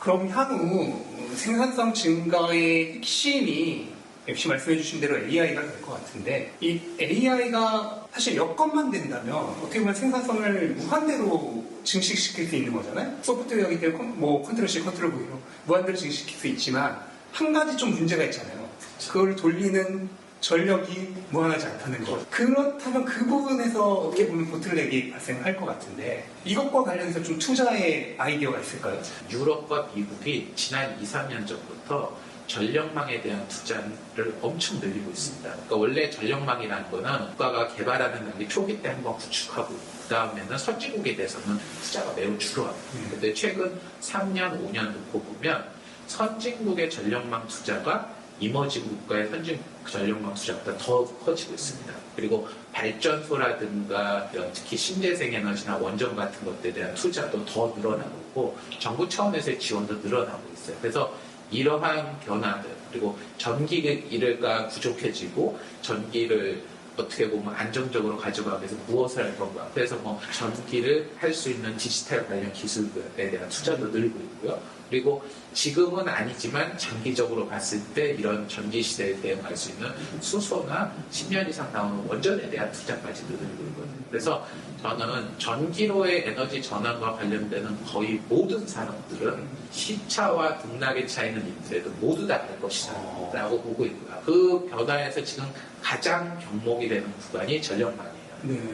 그럼 향후 생산성 증가의 핵심이 역시 말씀해주신 대로 AI가 될 것 같은데, 이 AI가 사실 여건만 된다면 어떻게 보면 생산성을 무한대로 증식시킬 수 있는 거잖아요. 소프트웨어이기 때문에 컨트롤 C, 컨트롤 V로 무한대로 증식시킬 수 있지만 한 가지 좀 문제가 있잖아요. 그걸 돌리는 전력이 무한하지 않다는 것. 그렇다면 그 부분에서 어떻게 보면 보틀렉이 발생할 것 같은데, 이것과 관련해서 좀 투자의 아이디어가 있을까요? 유럽과 미국이 지난 2, 3년 전부터 전력망에 대한 투자를 엄청 늘리고 있습니다. 그러니까 원래 전력망이라는 거는 국가가 개발하는 단계 초기 때 한번 구축하고 그 다음에는 선진국에 대해서는 투자가 매우 줄어합니다. 근데 최근 3년, 5년 놓고 보면 선진국의 전력망 투자가 이머징 국가의 선진 전력망 투자보다 더 커지고 있습니다. 그리고 발전소라든가 특히 신재생 에너지나 원전 같은 것들에 대한 투자도 더 늘어나고 있고 정부 차원에서의 지원도 늘어나고 있어요. 그래서 이러한 변화들, 그리고 전기가 부족해지고 전기를 어떻게 보면 안정적으로 가져가기 위해서 무엇을 할 건가. 그래서 전기를 할 수 있는 디지털 관련 기술에 대한 투자도 늘고 있고요. 그리고 지금은 아니지만 장기적으로 봤을 때 이런 전기 시대에 대응할 수 있는 수소나 10년 이상 나오는 원전에 대한 투자까지도 늘고 있거든요. 그래서 저는 전기로의 에너지 전환과 관련되는 거의 모든 산업들은 시차와 등락의 차이는 있더라도 모두 다 갈 것이다 라고 보고 있고요. 그 변화에서 지금 가장 접목이 되는 구간이 전력망이에요.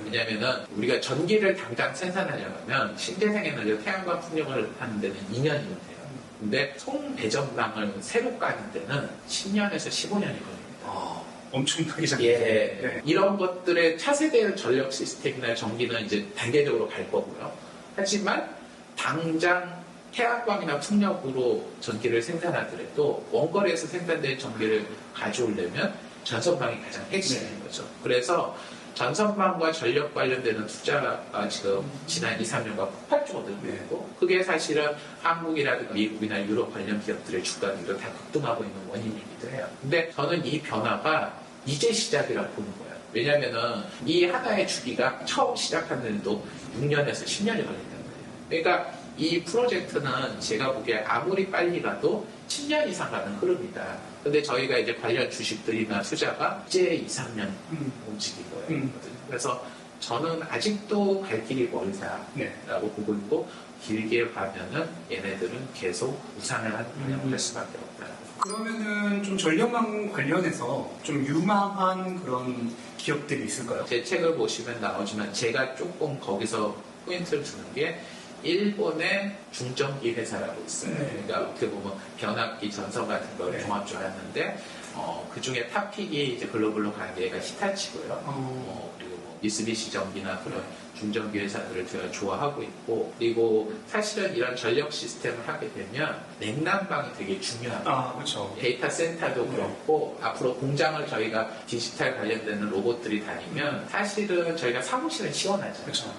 왜냐하면 우리가 전기를 당장 생산하려면 신재생 에너지, 태양광 풍력을 하는 데는 2년이면 돼요. 근데 송 배전망을 새로 까는 데는 10년에서 15년이 걸립니다. 엄청나게 잘. 네. 이런 것들의 차세대 전력 시스템이나 전기는 이제 단계적으로 갈 거고요. 하지만 당장 태양광이나 풍력으로 전기를 생산하더라도 원거리에서 생산된 전기를 가져오려면 전선망이 가장 핵심인 거죠. 그래서 전선망과 전력 관련되는 투자가 지금 지난 2, 3년간 폭발적으로 늘고 있고, 그게 사실은 한국이라든가 미국이나 유럽 관련 기업들의 주가들도 다 급등하고 있는 원인이기도 해요. 근데 저는 이 변화가 이제 시작이라고 보는 거예요. 왜냐면은 이 하나의 주기가 처음 시작하는데도 6년에서 10년이 걸린다는 거예요. 그러니까 이 프로젝트는 제가 보기에 아무리 빨리 가도 10년 이상 가는 흐름이다. 근데 저희가 이제 관련 주식들이나 투자가 이제 2, 3년 움직일 거예요. 그래서 저는 아직도 갈 길이 멀다라고 보고 있고, 길게 가면은 얘네들은 계속 우상을 하는 방향을 할 수밖에 없다. 그러면은 좀 전력망 관련해서 좀 유망한 그런 기업들이 있을까요? 제 책을 보시면 나오지만 제가 조금 거기서 포인트를 주는 게 일본의 중전기 회사라고 있어요. 그러니까 어떻게 보면 변압기, 전선 같은 걸 종합적으로 하는데 그 중에 탑픽이 이제 글로벌로 가는 게 히타치고요. 그리고 미쓰비시 전기나 그런 중전기 회사들을 제가 좋아하고 있고, 그리고 사실은 이런 전력 시스템을 하게 되면 냉난방이 되게 중요합니다. 그렇죠. 데이터 센터도 그렇고 앞으로 공장을 저희가 디지털 관련되는 로봇들이 다니면 사실은 저희가 사무실은 시원하잖아요. 그렇죠.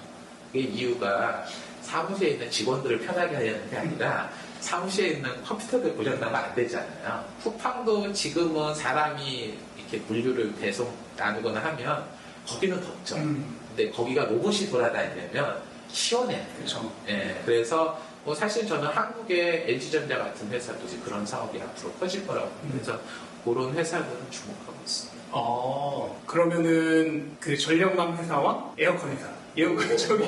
그게 이유가 사무실에 있는 직원들을 편하게 하려는 게 아니라 사무실에 있는 컴퓨터들 고장나면 안 되잖아요. 쿠팡도 지금은 사람이 이렇게 물류를 배송 나누거나 하면 거기는 덥죠. 근데 거기가 로봇이 돌아다니려면 시원해요. 그렇죠. 예, 그래서 사실 저는 한국의 LG전자 같은 회사도 그런 사업이 앞으로 커질 거라고 그래서 그런 회사들은 주목하고 있습니다. 그러면은 그 전력망 회사와 에어컨 회사. 그렇죠.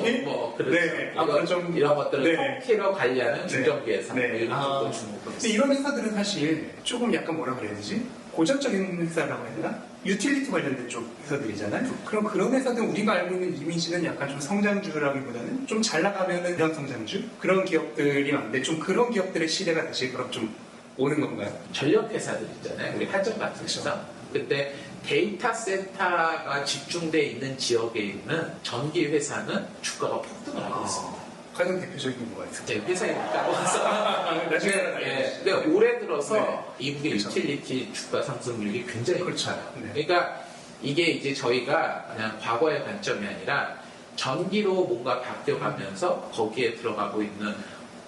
좀 이런 것들을 통째로 관리하는 중전기 회사 이런 쪽도 주목하고 있습니다. 근데 이런 회사들은 사실 조금 약간 뭐라 그래야 되지? 고전적인 회사라고 해야 되나? 유틸리티 관련된 쪽 회사들이잖아요. 그럼 그런 회사들은 우리가 알고 있는 이미지는 약간 좀 성장주라기보다는 좀 잘 나가면은 그런 성장주? 그런 기업들이 많은데 좀 그런 기업들의 시대가 다시 그럼 좀 오는 건가요? 전력 회사들 있잖아요. 우리 한전 같은 회사. 근데 데이터 센터가 집중되어 있는 지역에 있는 전기 회사는 주가가 폭등을 하고 있습니다. 가장 대표적인 뭐가 있을까요? 네, 회사에 까먹었어. 근데 올해 들어서 이북의 유틸리티 주가 상승률이 굉장히 그렇죠. 그러니까 이게 이제 저희가 그냥 과거의 관점이 아니라 전기로 뭔가 바뀌어가면서 거기에 들어가고 있는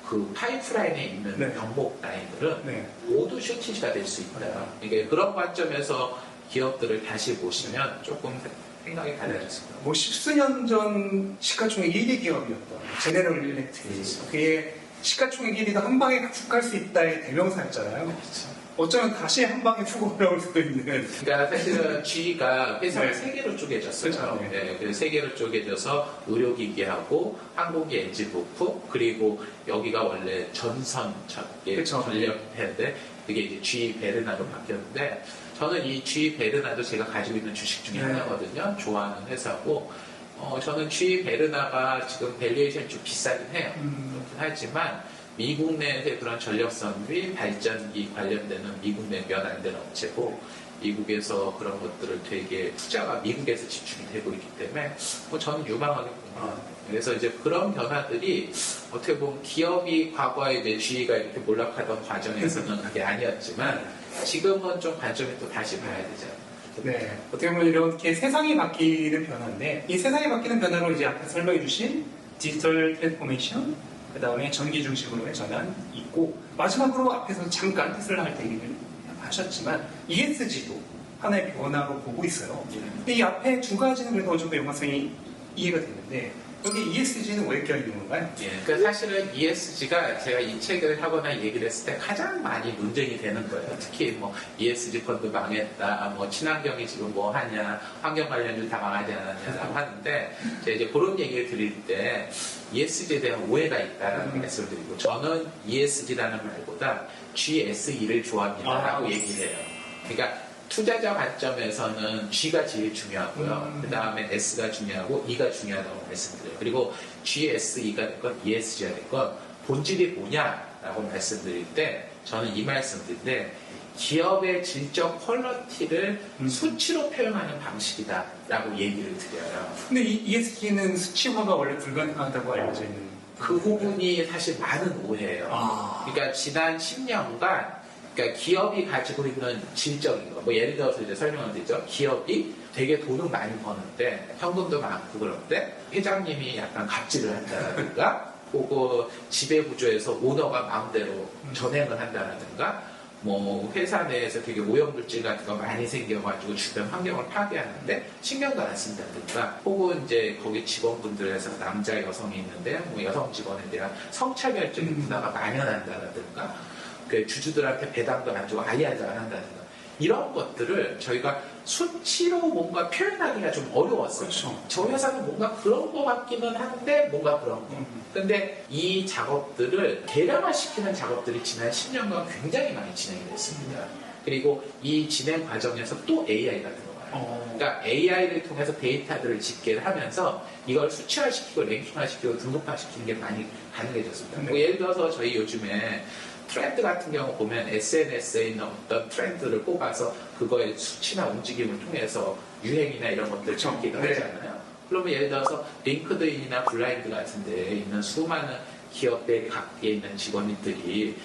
그 파이프라인에 있는 병목 라인들은 모두 슈티지가 될 수 있다. 그러니까 그런 관점에서 기업들을 다시 보시면 조금 생각이 달라졌을 거예요. 십수년 전 시가총액 1위 기업이었던 제네럴 일렉트릭. 그게 시가총액 1위도 한 방에 훅 갈 수 있다의 대명사였잖아요. 그렇죠. 어쩌면 다시 한 방에 훅 올라올 수도 있는. 그러니까 사실은 G가 회사가 네. 세 개로 쪼개졌어요. 그렇죠. 네, 그래서 세 개로 쪼개져서 의료기기하고 항공기 엔진 부품 그리고 여기가 원래 전선 그렇죠. 전력회인데 그게 이제 G 베르나로 바뀌었는데 저는 이 G 베르나도 제가 가지고 있는 주식 중에 네. 하나거든요. 좋아하는 회사고 저는 G 베르나가 지금 밸류에이션이 좀 비싸긴 해요. 그렇긴 하지만 미국 내에서의 그런 전력선비 발전기 관련되는 미국 내 몇 안 되는 업체고 미국에서 그런 것들을 되게 투자가 미국에서 집중이 되고 있기 때문에 저는 유망하게 봅니다. 그래서 이제 그런 변화들이 어떻게 보면 기업이 과거에 이제 G가 이렇게 몰락하던 과정에서는 그게 아니었지만 지금은 좀 관점이 또 다시 봐야 되잖아요. 네. 어떻게 보면 이렇게 세상이 바뀌는 변화인데, 이 세상이 바뀌는 변화로 이제 앞에 설명해 주신 디지털 트랜스포메이션, 그 다음에 전기 중심으로의 전환이 있고, 마지막으로 앞에서 잠깐 테슬라 할 때 얘기를 하셨지만, ESG도 하나의 변화로 보고 있어요. 근데 이 앞에 두 가지는 그래도 어느 정도 연관성이 이해가 되는데, 여기 ESG는 왜 껴있는 건가요? 그러니까 사실은 ESG가 제가 이 책을 하거나 얘기를 했을 때 가장 많이 논쟁이 되는 거예요. 특히 뭐 ESG 펀드 망했다, 뭐 친환경이 지금 뭐 하냐, 환경 관련주 다 망하지 않았냐라고 하는데 제가 이제 그런 얘기를 드릴 때 ESG에 대한 오해가 있다라는 말씀을 드리고 저는 ESG라는 말보다 GSE를 좋아합니다라고 얘기를 해요. 그러니까 투자자 관점에서는 G가 제일 중요하고요. 그 다음에 S가 중요하고 E가 중요하다고 말씀드려요. 그리고 GSE가 됐건 ESG가 됐건 본질이 뭐냐라고 말씀드릴 때 저는 이 말씀드린데 기업의 질적 퀄리티를 수치로 표현하는 방식이다라고 얘기를 드려요. 근데 이 ESG는 수치화가 원래 불가능하다고 알려져 있는. 그 부분이 사실 많은 오해예요. 그러니까 지난 10년간 그러니까 기업이 가지고 있는 질적인 거, 뭐 예를 들어서 이제 설명을 드리죠. 기업이 되게 돈을 많이 버는데 현금도 많고 그런데 회장님이 약간 갑질을 한다든가, 혹은 지배 구조에서 오너가 마음대로 전행을 한다든가, 뭐 회사 내에서 되게 오염물질 같은 거 많이 생겨가지고 주변 환경을 파괴하는데 신경도 안 쓴다든가, 혹은 이제 거기 직원분들에서 남자 여성이 있는데 뭐 여성 직원에 대한 성차별적인 문화가 만연한다든가. 그 주주들한테 배당도 안 주고 아예 안 한다든가 이런 것들을 저희가 수치로 뭔가 표현하기가 좀 어려웠어요. 그렇죠. 저 회사는 뭔가 그런 거 같기는 한데 뭔가 그런 거. 근데 이 작업들을 대량화시키는 작업들이 지난 10년간 굉장히 많이 진행이 됐습니다. 그리고 이 진행 과정에서 또 AI가 들어가요. 그러니까 AI를 통해서 데이터들을 집계를 하면서 이걸 수치화시키고 랭킹화시키고 등급화시키는 게 많이 가능해졌습니다. 뭐 예를 들어서 저희 요즘에 트렌드 같은 경우 보면 SNS에 있는 어떤 트렌드를 뽑아서 그거의 수치나 움직임을 통해서 유행이나 이런 것들을 적기도 하잖아요. 그러면 예를 들어서 링크드인이나 블라인드 같은 데에 있는 수많은 기업의 각기에 있는 직원들이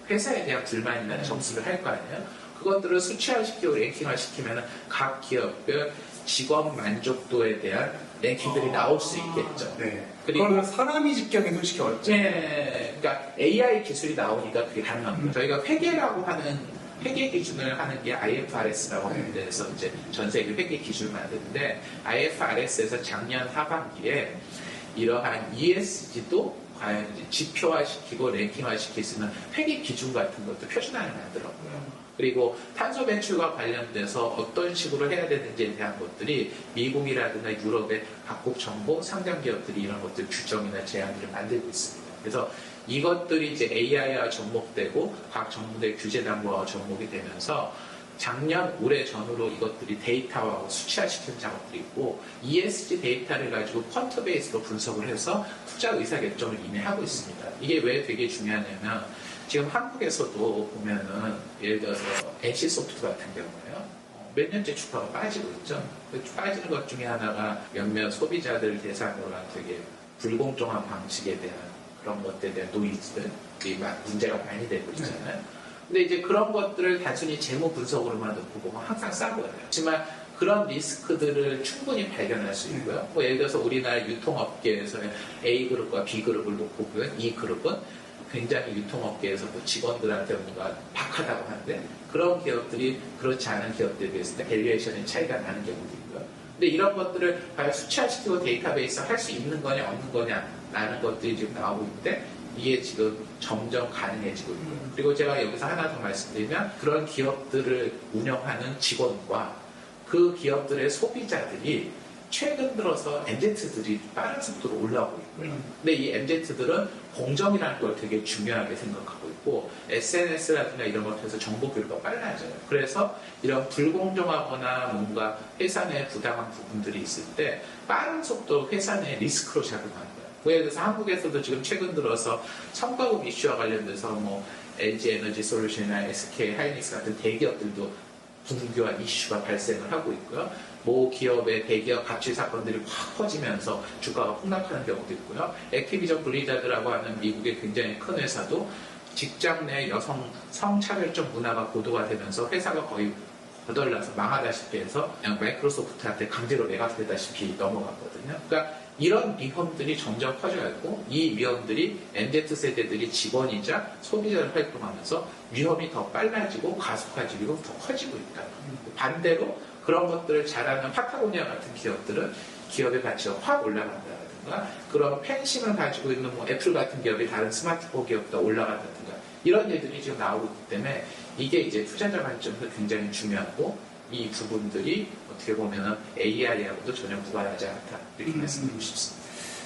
회사에 대한 불만이나 점수를 할 거 아니에요. 그것들을 수치화시키고 랭킹화시키면 각 기업별 직원 만족도에 대한 랭킹들이 나올 수 있겠죠. 네. 그리고 그걸 사람이 집계하기 솔직히 어렵죠. 네, 그러니까 AI 기술이 나오니까 그게 가능합니다. 저희가 회계라고 하는 회계 기준을 하는 게 IFRS라고 하는 데서 이제 전 세계 회계 기준을 만드는데 IFRS에서 작년 하반기에 이러한 ESG도 과연 이제 지표화시키고 랭킹화시킬 수 있는 회계 기준 같은 것도 표준안을 만들었고요. 그리고 탄소 배출과 관련돼서 어떤 식으로 해야 되는지에 대한 것들이 미국이라든가 유럽의 각국 정부 상장 기업들이 이런 것들 규정이나 제한들을 만들고 있습니다. 그래서 이것들이 이제 AI와 접목되고 각 정부의 규제 당국과 접목이 되면서 작년, 올해 전후로 이것들이 데이터화하고 수치화시키는 작업들이 있고 ESG 데이터를 가지고 퀀트 베이스로 분석을 해서 투자 의사결정을 이미 하고 있습니다. 이게 왜 되게 중요하냐면 지금 한국에서도 보면은 예를 들어서 NC소프트 같은 경우에요. 몇 년째 주가가 빠지고 있죠. 빠지는 것 중에 하나가 몇몇 소비자들 대상으로 한 되게 불공정한 방식에 대한 그런 것들에 대한 노이즈들이 문제가 많이 되고 있잖아요. 근데 이제 그런 것들을 단순히 재무 분석으로만 놓고 보면 항상 싸고요. 하지만 그런 리스크들을 충분히 발견할 수 있고요. 뭐 예를 들어서 우리나라 유통업계에서의 A그룹과 B그룹을 놓고 보면 이 그룹은 굉장히 유통업계에서도 직원들한테 뭔가 박하다고 하는데 그런 기업들이 그렇지 않은 기업들에 비해서 밸류에이션의 차이가 나는 경우도 있고요. 근데 이런 것들을 과연 수치화시키고 데이터베이스 할 수 있는 거냐 없는 거냐 라는 것들이 지금 나오고 있는데 이게 지금 점점 가능해지고 있고요. 그리고 제가 여기서 하나 더 말씀드리면 그런 기업들을 운영하는 직원과 그 기업들의 소비자들이 최근 들어서 MZ들이 빠른 속도로 올라오고 있고요. 근데 이 MZ들은 공정이라는 걸 되게 중요하게 생각하고 있고 SNS라든가 이런 것을 통해서 정보 교류가 빨라져요. 그래서 이런 불공정하거나 뭔가 회사 내 부당한 부분들이 있을 때 빠른 속도로 회사 내 리스크로 작용하는 거예요. 예를 들어서 한국에서도 지금 최근 들어서 성과급 이슈와 관련돼서 뭐 LG 에너지 솔루션이나 SK 하이닉스 같은 대기업들도 분규한 이슈가 발생을 하고 있고요. 모 기업의 대기업 가치 사건들이 확 퍼지면서 주가가 폭락하는 경우도 있고요. 액티비전 블리자드라고 하는 미국의 굉장히 큰 회사도 직장 내 여성 성차별적 문화가 고도화 되면서 회사가 거의 거덜나서 망하다시피 해서 그냥 마이크로소프트한테 강제로 매각되다시피 넘어갔거든요. 그러니까 이런 위험들이 점점 커져야 했고 이 위험들이 MZ세대들이 직원이자 소비자를 활동하면서 위험이 더 빨라지고 가속화지고 더 커지고 있다. 반대로 그런 것들을 잘하는 파타고니아 같은 기업들은 기업의 가치가 확 올라간다든가 그런 팬심을 가지고 있는 뭐 애플 같은 기업이 다른 스마트폰 기업보다 올라간다든가 이런 일들이 지금 나오고 있기 때문에 이게 이제 투자자 관점에서 굉장히 중요하고 이 부분들이 어떻게 보면 AI하고도 전혀 무관하지 않다 이렇게 말씀드리고 싶습니다.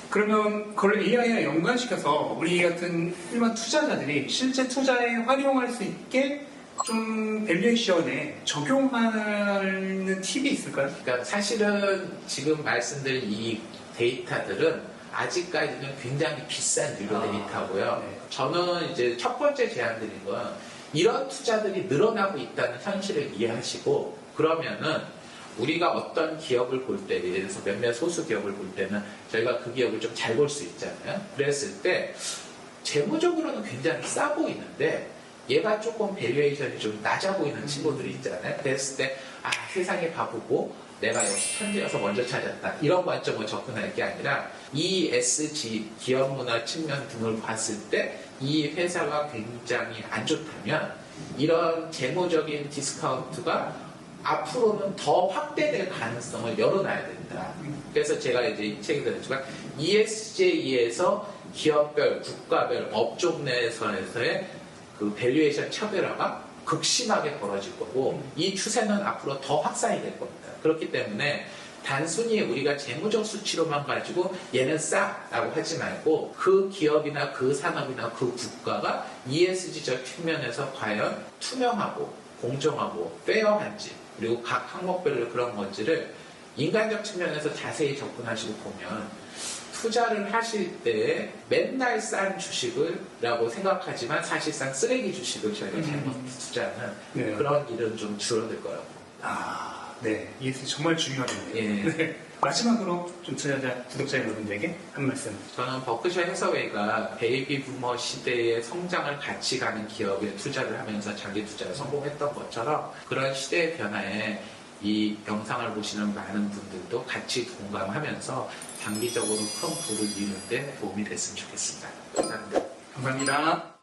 그러면 그걸 AI와 연관시켜서 우리 같은 일반 투자자들이 실제 투자에 활용할 수 있게 좀 밸류에이션에 적용하는 팁이 있을까요? 그러니까 사실은 지금 말씀드린 이 데이터들은 아직까지는 굉장히 비싼 유료 데이터고요. 네. 저는 이제 첫 번째 제안드린 건 이런 투자들이 늘어나고 있다는 현실을 이해하시고 그러면은 우리가 어떤 기업을 볼 때, 예를 들어서 몇몇 소수 기업을 볼 때는 저희가 그 기업을 좀 잘 볼 수 있잖아요. 그랬을 때 재무적으로는 굉장히 싸 보이는데 얘가 조금 밸류에이션이 좀 낮아 보이는 친구들이 있잖아요. 그랬을 때 아, 세상이 바보고 내가 역시 천재여서 먼저 찾았다. 이런 관점으로 접근할 게 아니라 ESG, 기업 문화 측면 등을 봤을 때 이 회사가 굉장히 안 좋다면 이런 재무적인 디스카운트가 앞으로는 더 확대될 가능성을 열어놔야 된다. 그래서 제가 이제 이 책에 들었지만 ESG에서 기업별, 국가별, 업종 내에서의 그 밸류에이션 차별화가 극심하게 벌어질 거고 이 추세는 앞으로 더 확산이 될 겁니다. 그렇기 때문에 단순히 우리가 재무적 수치로만 가지고 얘는 싸라고 하지 말고 그 기업이나 그 산업이나 그 국가가 ESG적 측면에서 과연 투명하고 공정하고 페어한지 그리고 각 항목별로 그런 건지를 인간적 측면에서 자세히 접근하시고 보면 투자를 하실 때 맨날 싼 주식을라고 생각하지만 사실상 쓰레기 주식을 저희가 잘못 투자하는 네. 그런 일은 좀 줄어들 거라고. 네. ESG 정말 중요하겠네요. 예. 네. 마지막으로 좀 구독자 여러분들에게 한 말씀. 저는 버크셔 해서웨이가 베이비 부머 시대의 성장을 같이 가는 기업에 투자를 하면서 장기 투자에 성공했던 것처럼 그런 시대의 변화에 이 영상을 보시는 많은 분들도 같이 동감하면서 장기적으로 큰 부를 이루는 데 도움이 됐으면 좋겠습니다. 감사합니다. 감사합니다.